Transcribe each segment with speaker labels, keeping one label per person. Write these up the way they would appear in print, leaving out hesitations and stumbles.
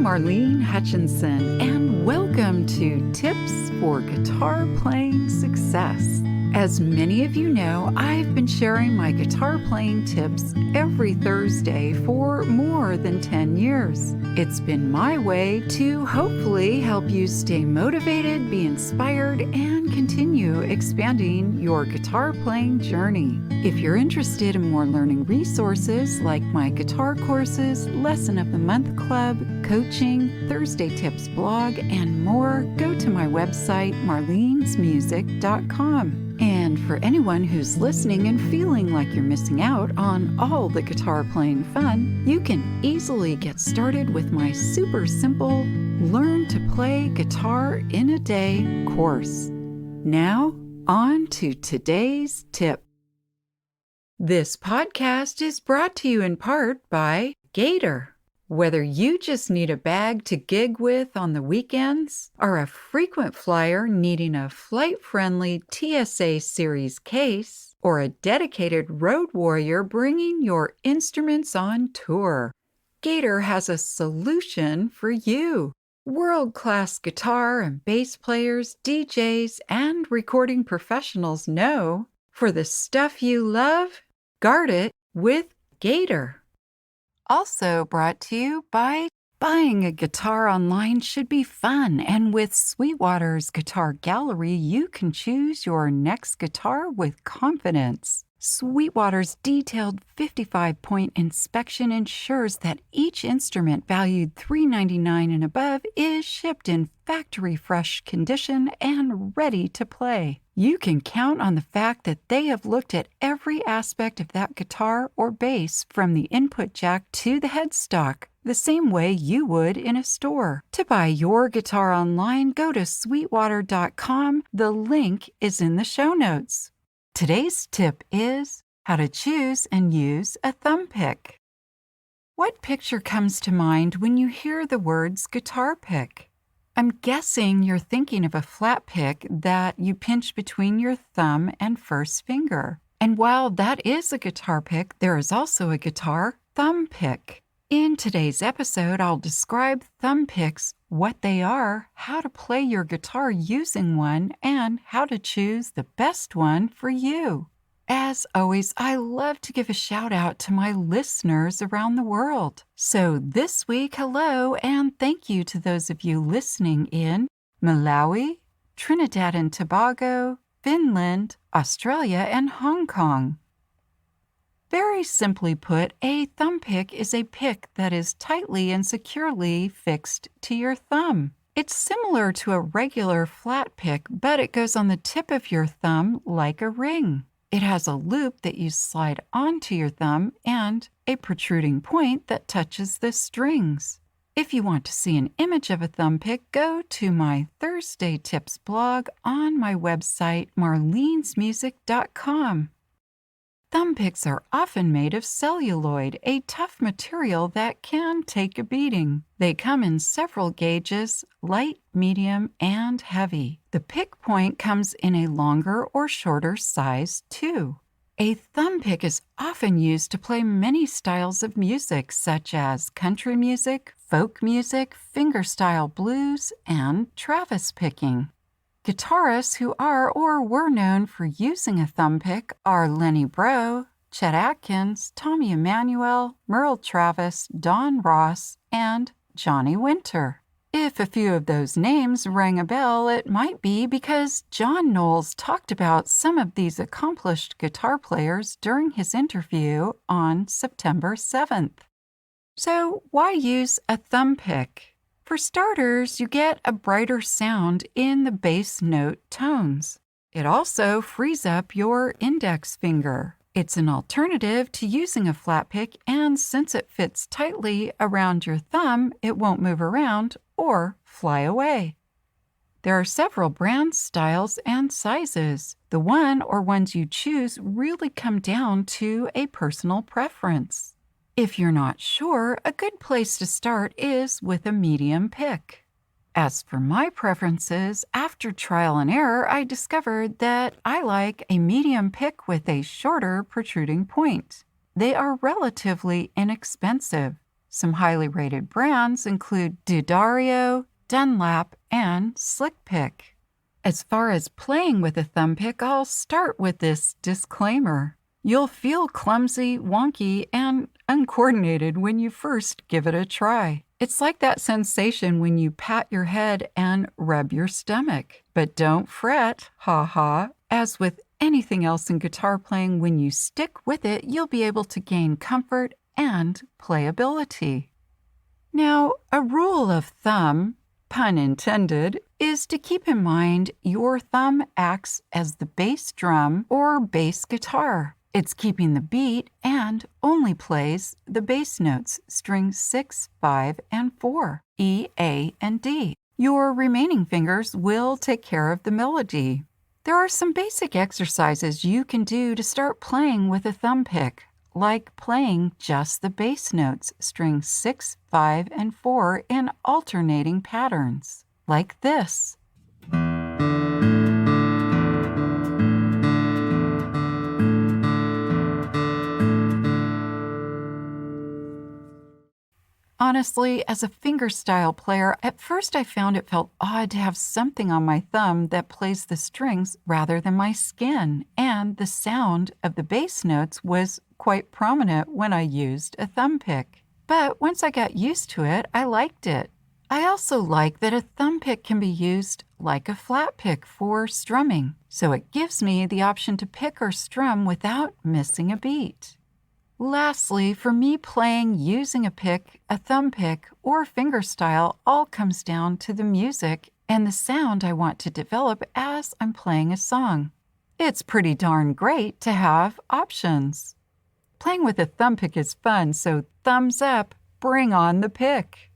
Speaker 1: Marlene Hutchinson, and welcome to Tips for Guitar Playing Success. As many of you know, I've been sharing my guitar playing tips every Thursday for more than 10 years. It's been my way to hopefully help you stay motivated, be inspired, and continue expanding your guitar playing journey. If you're interested in more learning resources like my guitar courses, Lesson of the Month Club, coaching, Thursday Tips blog, and more, go to my website, marlenesmusic.com. And for anyone who's listening and feeling like you're missing out on all the guitar playing fun, you can easily get started with my super simple Learn to Play Guitar in a Day course. Now, on to today's tip. This podcast is brought to you in part by Gator. Whether you just need a bag to gig with on the weekends, are a frequent flyer needing a flight-friendly TSA Series case, or a dedicated road warrior bringing your instruments on tour, Gator has a solution for you. World-class guitar and bass players, DJs, and recording professionals know, for the stuff you love, guard it with Gator. Also brought to you by buying a guitar online should be fun, and with Sweetwater's Guitar Gallery, you can choose your next guitar with confidence. Sweetwater's detailed 55-point inspection ensures that each instrument valued $399 and above is shipped in factory-fresh condition and ready to play. You can count on the fact that they have looked at every aspect of that guitar or bass from the input jack to the headstock, the same way you would in a store. To buy your guitar online, go to sweetwater.com. The link is in the show notes. Today's tip is how to choose and use a Thumbpick. What picture comes to mind when you hear the words guitar pick? I'm guessing you're thinking of a flat pick that you pinch between your thumb and first finger. And while that is a guitar pick, there is also a guitar thumb pick. In today's episode, I'll describe thumb picks, what they are, how to play your guitar using one, and how to choose the best one for you. As always, I love to give a shout out to my listeners around the world. So this week, hello and thank you to those of you listening in Malawi, Trinidad and Tobago, Finland, Australia, and Hong Kong. Very simply put, a thumb pick is a pick that is tightly and securely fixed to your thumb. It's similar to a regular flat pick, but it goes on the tip of your thumb like a ring. It has a loop that you slide onto your thumb and a protruding point that touches the strings. If you want to see an image of a thumb pick, go to my Thursday Tips blog on my website, marlenesmusic.com. Thumb picks are often made of celluloid, a tough material that can take a beating. They come in several gauges, light, medium, and heavy. The pick point comes in a longer or shorter size, too. A thumb pick is often used to play many styles of music, such as country music, folk music, fingerstyle blues, and Travis picking. Guitarists who are or were known for using a thumb pick are Lenny Breau, Chet Atkins, Tommy Emmanuel, Merle Travis, Don Ross, and Johnny Winter. If a few of those names rang a bell, it might be because John Knowles talked about some of these accomplished guitar players during his interview on September 7th. So why use a thumb pick? For starters, you get a brighter sound in the bass note tones. It also frees up your index finger. It's an alternative to using a flat pick, and since it fits tightly around your thumb, it won't move around or fly away. There are several brands, styles, and sizes. The one or ones you choose really come down to a personal preference. If you're not sure, a good place to start is with a medium pick. As for my preferences, after trial and error, I discovered that I like a medium pick with a shorter protruding point. They are relatively inexpensive. Some highly rated brands include D'Addario, Dunlap, and Slickpick. As far as playing with a Thumbpick, I'll start with this disclaimer. You'll feel clumsy, wonky, and uncoordinated when you first give it a try. It's like that sensation when you pat your head and rub your stomach. But don't fret, ha. As with anything else in guitar playing, when you stick with it, you'll be able to gain comfort and playability. Now, a rule of thumb, pun intended, is to keep in mind your thumb acts as the bass drum or bass guitar. It's keeping the beat and only plays the bass notes, strings 6, 5, and 4, E, A, and D. Your remaining fingers will take care of the melody. There are some basic exercises you can do to start playing with a Thumbpick, like playing just the bass notes, strings 6, 5, and 4 in alternating patterns, like this. Honestly, as a fingerstyle player, at first I found it felt odd to have something on my thumb that plays the strings rather than my skin, and the sound of the bass notes was quite prominent when I used a Thumbpick. But once I got used to it, I liked it. I also like that a Thumbpick can be used like a flat pick for strumming, so it gives me the option to pick or strum without missing a beat. Lastly, for me, playing using a pick, a Thumbpick, or fingerstyle all comes down to the music and the sound I want to develop as I'm playing a song. It's pretty darn great to have options. Playing with a Thumbpick is fun, so thumbs up, bring on the pick.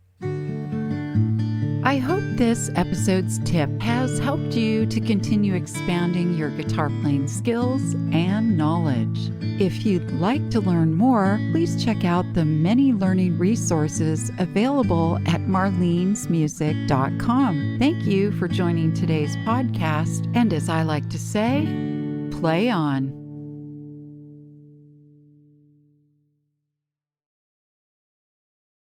Speaker 1: I hope this episode's tip has helped you to continue expanding your guitar playing skills and knowledge. If you'd like to learn more, please check out the many learning resources available at marlenesmusic.com. Thank you for joining today's podcast, and as I like to say, play on.